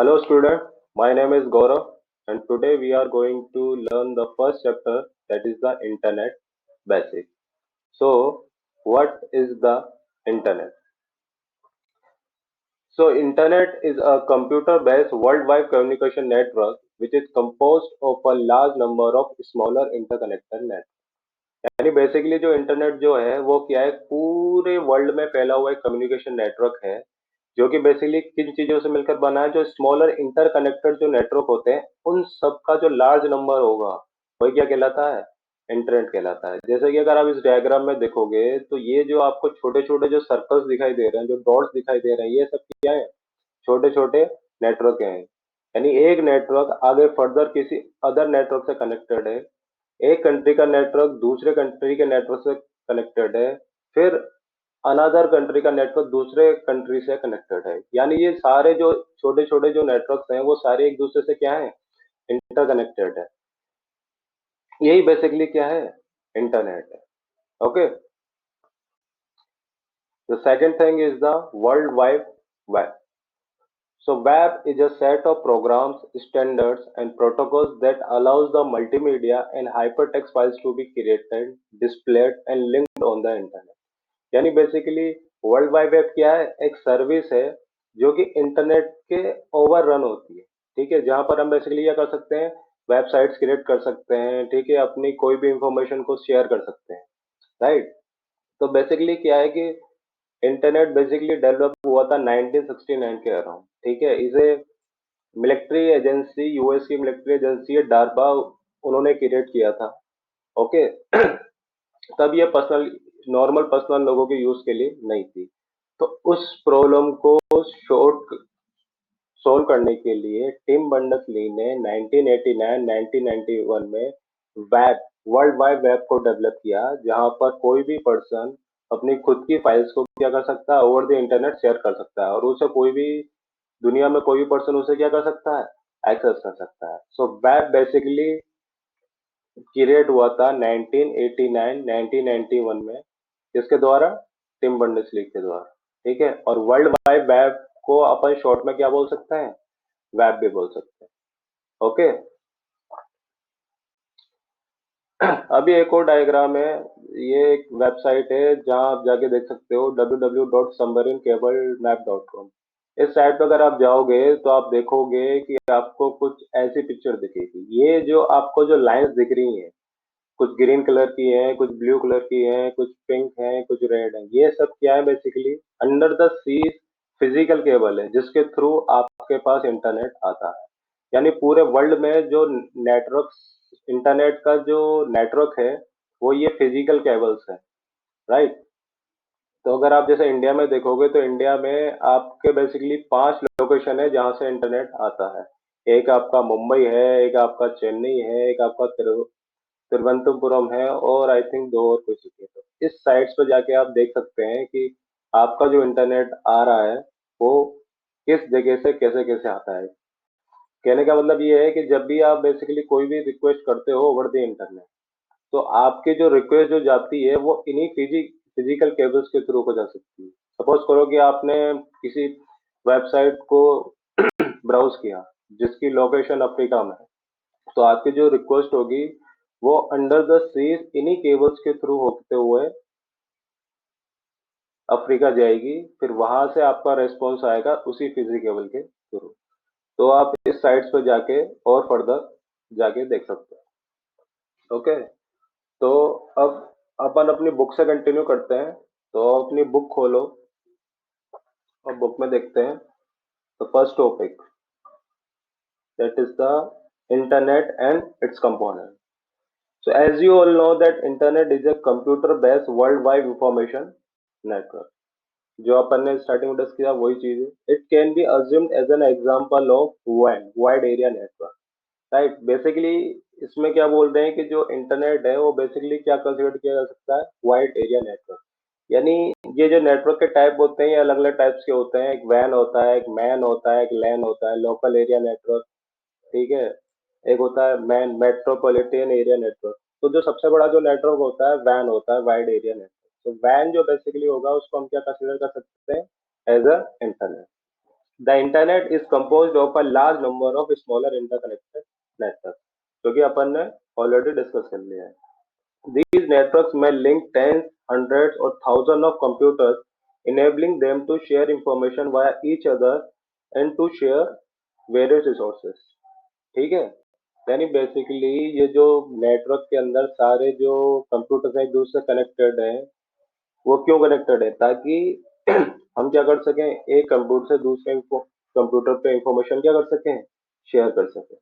Hello student, my name is Gaurav and today we are going to learn the first chapter, that is the internet basic. So what is the internet? So internet is a computer based worldwide communication network which is composed of a large number of smaller interconnected networks. यानी basically जो internet जो है वो क्या है, पूरे world में फैला हुआ एक कम्युनिकेशन नेटवर्क है जो कि बेसिकली किन चीजों से मिलकर बना है, जो स्मॉलर इंटरकनेक्टेड जो नेटवर्क होते हैं उन सब का जो लार्ज नंबर होगा वही क्या कहलाता है, इंटरनेट कहलाता है। जैसे कि अगर आप इस डायग्राम में देखोगे तो ये जो आपको छोटे छोटे जो सर्कल्स दिखाई दे रहे हैं, जो डॉट्स दिखाई दे रहे हैं, ये सब क्या है, छोटे छोटे नेटवर्क हैं। यानी एक नेटवर्क आगे फर्दर किसी अदर नेटवर्क से कनेक्टेड है, एक कंट्री का नेटवर्क दूसरे कंट्री के नेटवर्क से कनेक्टेड है, फिर अनदर कंट्री का नेटवर्क दूसरे कंट्री से कनेक्टेड है। यानी ये सारे जो छोटे छोटे जो नेटवर्क्स हैं वो सारे एक दूसरे से क्या है, इंटरकनेक्टेड है। यही बेसिकली क्या है, इंटरनेट है। Okay, the second thing is the world wide web. So web is a set of programs, standards and protocols that allows the multimedia and hypertext files to be created, displayed and linked on the internet. यानी basically world wide web क्या है, एक service है जो कि internet के over run होती है। ठीक है, जहां पर हम बेसिकली क्या कर सकते हैं, वेबसाइट्स क्रिएट कर सकते हैं, ठीक है, अपनी कोई भी इंफॉर्मेशन को शेयर कर सकते हैं, राइट। तो बेसिकली क्या है कि इंटरनेट बेसिकली डेवलप हुआ था 1969 के अराउंड। ठीक है, इसे मिलिट्री एजेंसी, यूएस की मिलिट्री एजेंसी है डार्पा, उन्होंने क्रिएट किया था। ओके तब ये पर्सनल, नॉर्मल पर्सनल लोगों के यूज के लिए नहीं थी। तो उस प्रॉब्लम को शॉर्ट सोल्व करने के लिए टिम बर्नर्स-ली ने 1989-1991 में वेब, वर्ल्ड वाइड वेब को डेवलप किया, जहां पर कोई भी पर्सन अपनी खुद की फाइल्स को क्या कर सकता है, ओवर द इंटरनेट शेयर कर सकता है और उसे कोई भी दुनिया में कोई भी पर्सन उसे क्या कर सकता है, एक्सेस कर सकता है। सो वेब बेसिकली क्रिएट हुआ था 1989-1991 में, किसके द्वारा, टिम बर्नर्स-ली के द्वारा। ठीक है, और वर्ल्ड वाइड वेब को अपन शॉर्ट में क्या बोल सकते हैं, वेब भी बोल सकते हैं। ओके अभी एक और डायग्राम है, ये एक वेबसाइट है जहां आप जाके देख सकते हो www.submarinecablemappcom। इस साइट पर अगर आप जाओगे तो आप देखोगे कि आपको कुछ ऐसी पिक्चर दिखेगी। ये जो आपको जो लाइंस दिख रही हैं, कुछ ग्रीन कलर की है, कुछ ब्लू कलर की है, कुछ पिंक है, कुछ रेड है, ये सब क्या है, basically under the sea physical cable है जिसके थ्रू आपके पास इंटरनेट आता है। यानी पूरे वर्ल्ड में जो नेटवर्क, इंटरनेट का जो नेटवर्क है वो ये फिजिकल केबल्स है, राइट। तो अगर आप जैसे इंडिया में देखोगे तो इंडिया में आपके बेसिकली 5 लोकेशन है जहां से इंटरनेट आता है। एक आपका मुंबई है, एक आपका चेन्नई है, एक आपका तिरुवनंतपुरम है और आई थिंक 2 और कोई सिटी है। तो इस साइट्स पे जाके आप देख सकते हैं कि आपका जो इंटरनेट आ रहा है वो किस जगह से कैसे कैसे आता है। कहने का मतलब ये है कि जब भी आप बेसिकली कोई भी रिक्वेस्ट करते हो ओवर द इंटरनेट, तो आपकी जो रिक्वेस्ट जो जाती है वो इन्हीं फिजिकल केबल्स के थ्रू हो जा सकती है। सपोज करो कि आपने किसी वेबसाइट को ब्राउज किया जिसकी लोकेशन अफ्रीका में है, तो आपकी जो रिक्वेस्ट होगी वो अंडर द सीज इन्हीं केबल्स के थ्रू होते हुए अफ्रीका जाएगी, फिर वहां से आपका रेस्पॉन्स आएगा उसी फिजिकल के थ्रू। तो आप इस साइट्स पर जाके और फर्दर जाके देख सकते हैं। ओके, तो अब अपन अपनी बुक से कंटिन्यू करते हैं। तो अपनी बुक खोलो और बुक में देखते हैं the first topic, that is the internet and its component. So as you all know that internet is a computer based worldwide information network. जो अपन ने स्टार्टिंग में डिस्कस किया वही चीज है। It can be assumed as an example of wide area network, right. Basically इसमें क्या बोल रहे हैं कि जो इंटरनेट है वो बेसिकली क्या कंसिडर किया जा सकता है, वाइड एरिया नेटवर्क। यानी ये जो नेटवर्क के टाइप होते हैं ये अलग अलग टाइप्स के होते हैं। एक वैन होता है, एक मैन होता है, एक लैन होता है, लोकल एरिया नेटवर्क, ठीक है। एक होता है मैन मेट्रोपॉलिटन एरिया नेटवर्क। तो जो सबसे बड़ा जो नेटवर्क होता है वैन होता है, वाइड एरिया नेटवर्क। तो वैन जो बेसिकली होगा उसको हम क्या कंसिडर कर सकते हैं, as a internet. The internet is composed of a large number of smaller interconnected network, जो कि अपन ने ऑलरेडी डिस्कस कर लिया है. These networks may link tens, hundreds, or thousands of computers, enabling them to share information via each other and to share various resources. ठीक है. यानी basically ये जो नेटवर्क के अंदर सारे जो कंप्यूटर्स एक दूसरे से कनेक्टेड हैं, वो क्यों कनेक्टेड है? ताकि हम क्या कर सकें, एक कंप्यूटर से दूसरे कंप्यूटर पे इंफॉर्मेशन क्या कर सकें, शेयर कर सकें.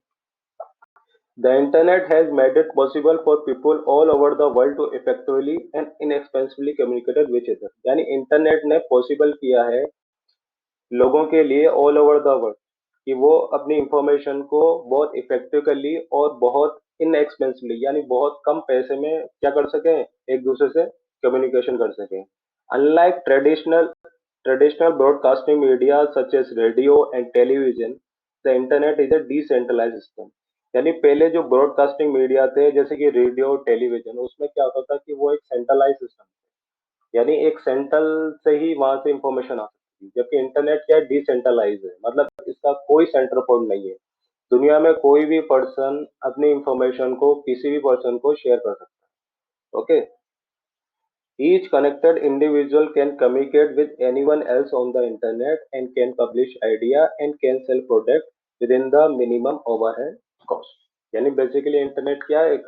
The internet has made it possible for people all over the world to effectively and inexpensively communicate with each other. यानी इंटरनेट ने पॉसिबल किया है लोगों के लिए ऑल ओवर द वर्ल्ड कि वो अपनी इंफॉर्मेशन को बहुत इफेक्टिवली और बहुत इनएक्सपेंसिवली यानी बहुत कम पैसे में क्या कर सकें, एक दूसरे से कम्युनिकेशन कर सकें. Unlike traditional broadcasting media such as radio and television, the internet is a decentralized system. यानी पहले जो ब्रॉडकास्टिंग मीडिया थे जैसे कि रेडियो टेलीविजन, उसमें क्या होता था कि वो एक सेंट्रलाइज सिस्टम, यानी एक सेंट्रल से ही वहां से इंफॉर्मेशन आ सकती है. जबकि इंटरनेट क्या है, डिसेंट्रलाइज है, मतलब इसका कोई सेंटर पॉइंट नहीं है. दुनिया में कोई भी पर्सन अपनी इंफॉर्मेशन को किसी भी पर्सन को शेयर कर सकता है. Okay. Each connected individual can communicate with anyone else on the internet and can publish idea and can sell product within the minimum overhead cost. यानी बेसिकली इंटरनेट क्या है, एक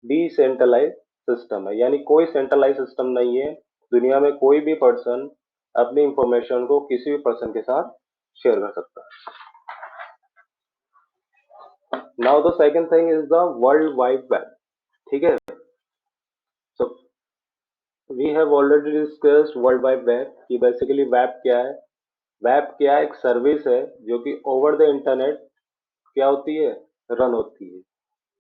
डिसेंट्रलाइज सिस्टम है, यानी कोई सेंट्रलाइज सिस्टम नहीं है. दुनिया में कोई भी पर्सन अपनी इंफॉर्मेशन को किसी भी पर्सन के साथ शेयर कर सकता है. Now the second thing is the world wide web. ठीक है. So we have already discussed world wide web कि बेसिकली वेब क्या है. वेब क्या एक सर्विस है जो कि ओवर द इंटरनेट क्या होती है, रन होती है.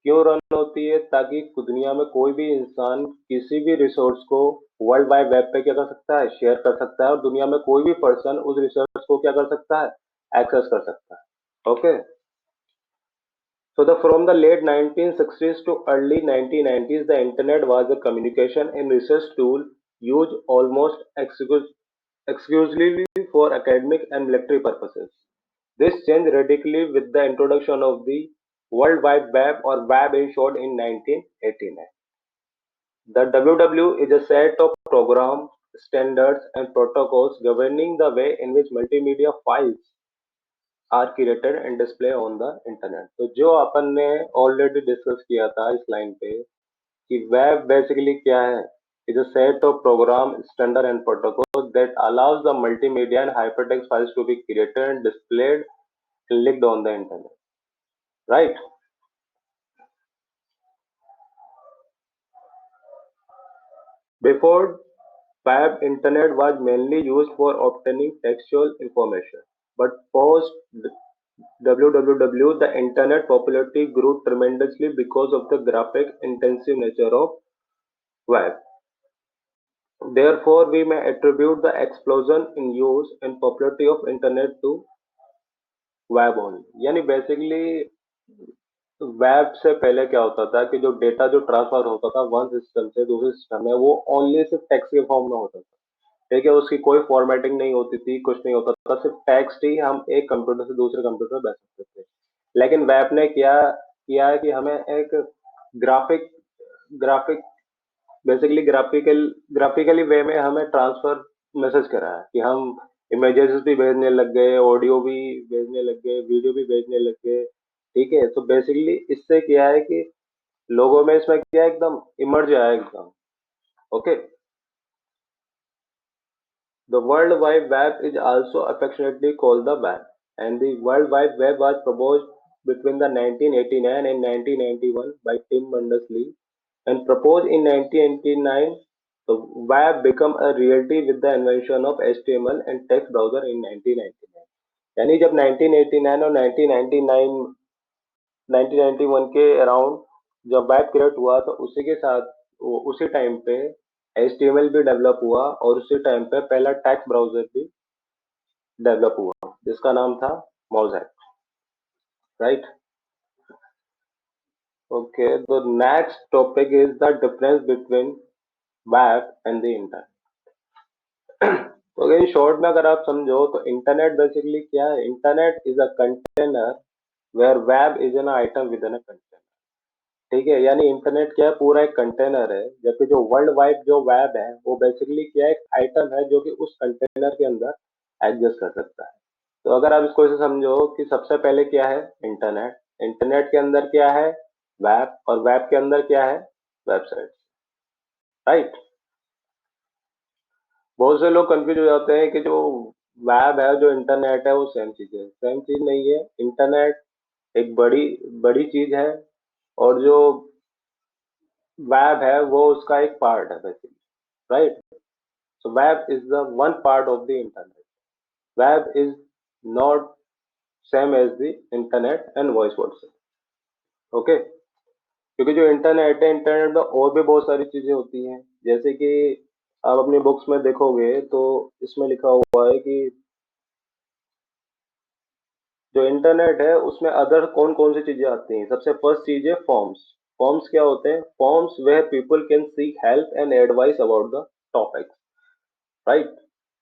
क्यों रन होती है? ताकि दुनिया में कोई भी इंसान किसी भी रिसोर्स को वर्ल्ड वाइड वेब पे क्या कर सकता है, शेयर कर सकता है, और दुनिया में कोई भी पर्सन उस रिसोर्स को क्या कर सकता है, एक्सेस कर सकता है. Okay. So from the late 1960s to early 1990s, the internet was a communication and research tool used almost exclusively for academic and military purposes. This changed radically with the introduction of the World Wide Web, or Web in short, in 1989. The WW is a set of programs, standards, and protocols governing the way in which multimedia files are created and display on the internet. तो जो अपन ने already discuss किया था इस line पे कि web basically क्या है, is a set of program, standard, and protocols that allows the multimedia and hypertext files to be created and displayed and linked on the internet. Right? Before web, internet was mainly used for obtaining textual information, but post WWW, the internet popularity grew tremendously because of the graphic-intensive nature of web. Therefore, we may attribute the explosion in use and popularity of internet to web only. यानी basically web से पहले क्या होता था कि जो data जो transfer होता था वन सिस्टम से दूसरे सिस्टम में, वो ओनली सिर्फ टेक्स्ट के फॉर्म में होता था. ठीक है. उसकी कोई फॉर्मेटिंग नहीं होती थी, कुछ नहीं होता था, सिर्फ टेक्स्ट ही हम एक कंप्यूटर से दूसरे कंप्यूटर में भेज सकते थे. लेकिन वेब ने क्या किया है कि हमें एक ग्राफिक ग्राफिक बेसिकली ग्राफिकली वे में हमें ट्रांसफर मैसेज करा है कि हम इमेजेस भी भेजने लग गए, ऑडियो भी भेजने लग गए, वीडियो भी भेजने लग गए. ठीक है. तो बेसिकली इससे क्या है कि लोगों में इसमें क्या एकदम इमर्ज आया एकदम. Okay. The World Wide Web is also affectionately called the web, and the World Wide Web was proposed between the 1989 and 1991 by Tim Berners-Lee, and proposed in 1989. The web became a reality with the invention of HTML and text browser in 1999. यानी जब 1989 और 1991 के around जब web create हुआ, तो उसी के साथ उसी टाइम पे HTML भी डेवलप हुआ, और उसी टाइम पे पहला टेक्स्ट ब्राउजर भी डेवलप हुआ जिसका नाम था mosaic. Right. Okay. The next topic is the difference between web and the internet. तो अगर शॉर्ट में अगर आप समझो तो इंटरनेट बेसिकली क्या है, internet is a container where web is an item with an container. ठीक है, यानी इंटरनेट क्या है, पूरा एक कंटेनर है, जबकि जो वर्ल्ड वाइड जो वेब है वो बेसिकली क्या है, एक आइटम है जो कि उस कंटेनर के अंदर एग्जिस्ट कर सकता है। तो अगर आप इसको ऐसे समझो कि सबसे पहले क्या है, इंटरनेट, इंटरनेट के अंदर क्या है, वेब, और वेब के अंदर क्या है, वेबसाइट। राइट। बहुत से लोग कंफ्यूज हो जाते हैं कि जो वेब है जो इंटरनेट है वो सेम चीज है, सेम चीज नहीं है। इंटरनेट एक बड़ी बड़ी चीज है, और जो वेब है वो उसका एक पार्ट है basically. Right. So web is the one part of the internet. Web is not same as the internet and vice व्हाट्सएप। ओके। क्योंकि जो इंटरनेट है, इंटरनेट में और भी बहुत सारी चीजें होती हैं, जैसे कि आप अपनी बुक्स में देखोगे तो इसमें लिखा हुआ है कि जो इंटरनेट है उसमें अदर कौन कौन सी चीजें आती हैं। सबसे फर्स्ट चीज है फॉर्म्स। फॉर्म्स क्या होते हैं, forums where people can seek help and advice about the topic. Right.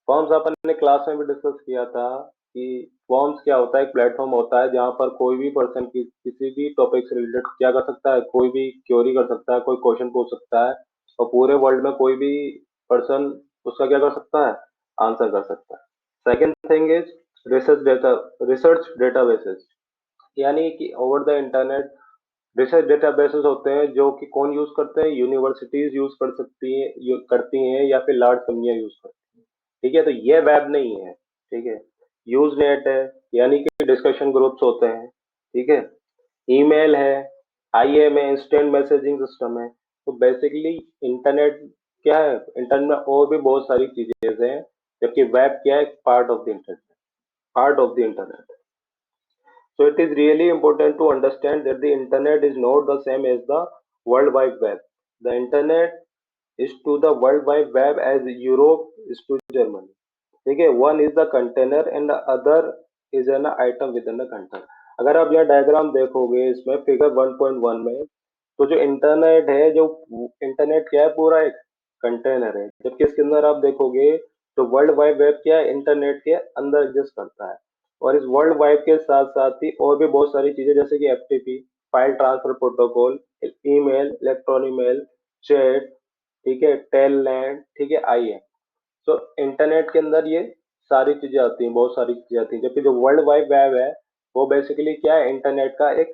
Forums अपन ने क्लास में भी डिस्कस किया था कि फॉर्म्स क्या होता है, एक प्लेटफॉर्म होता है जहां पर कोई भी पर्सन किसी भी टॉपिक से रिलेटेड क्या कर सकता है, कोई भी क्वेरी कर सकता है, कोई क्वेश्चन पूछ सकता है, और पूरे वर्ल्ड में कोई भी पर्सन उसका क्या कर सकता है, आंसर कर सकता है। Second thing is research databases, यानी कि over the internet research databases होते हैं जो कि कौन यूज करते हैं, यूनिवर्सिटीज यूज कर सकती हैं, करती हैं, या फिर लार्ज कंपनियां यूज करती हैं। ठीक है, तो ये वेब नहीं है। ठीक है। यूज नेट है, यानी कि डिस्कशन ग्रुप्स होते हैं। ठीक है। ईमेल है, आईएम है, इंस्टेंट मैसेजिंग सिस्टम है। तो बेसिकली इंटरनेट क्या है, इंटरनेट में और भी बहुत सारी चीजें हैं, जबकि वेब क्या है, part of the internet, part of the internet. So it is really important to understand that the internet is not the same as the World Wide Web. The internet is to the World Wide Web as Europe is to Germany. ठीक है, one is the container and the other is an item with in the container. अगर आप यह diagram देखोगे इसमें figure 1.1 में, तो जो इंटरनेट है, जो इंटरनेट क्या है, पूरा एक कंटेनर है, जबकि इसके अंदर आप देखोगे तो वर्ल्ड वाइड वेब क्या है, इंटरनेट के अंदर एग्जिस्ट करता है। और इस वर्ल्ड वाइड के साथ साथ ही और भी बहुत सारी चीजें, जैसे कि FTP, file transfer protocol, email, electronic mail, chat, ठीक है, टेलनेट, ठीक है, आई है। तो इंटरनेट के अंदर ये सारी चीजें आती हैं, बहुत सारी चीजें आती हैं, जबकि जो वर्ल्ड वाइड वेब है वो बेसिकली क्या है, इंटरनेट का एक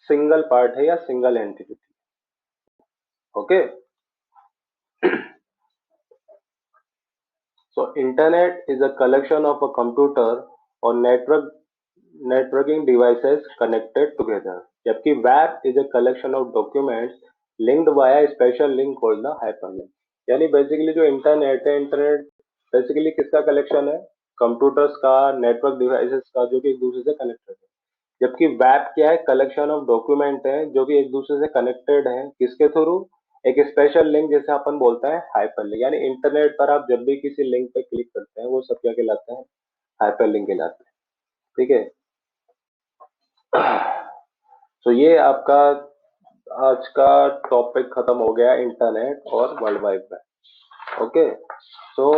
सिंगल पार्ट है या single entity. Okay. So internet is a collection of a computer और नेटवर्किंग डिवाइसेस कनेक्टेड टुगेदर, जबकि web is a collection of documents linked via special link called the hyperlink. यानी basically जो internet है, internet basically किसका collection है, computers का, network devices का, जो कि एक दूसरे से कनेक्टेड है। जबकि वेब क्या है, कलेक्शन ऑफ डॉक्यूमेंट है जो कि एक दूसरे से कनेक्टेड है, किसके थ्रू, एक स्पेशल लिंक, जैसे अपन बोलते हैं हाइपर लिंक। यानी इंटरनेट पर आप जब भी किसी लिंक पे क्लिक करते हैं वो सब क्या कहलाते हैं, हाइपर लिंक कहलाते हैं। ठीक है। तो ये आपका आज का टॉपिक खत्म हो गया, इंटरनेट और वर्ल्ड वाइड वेब। ओके। सो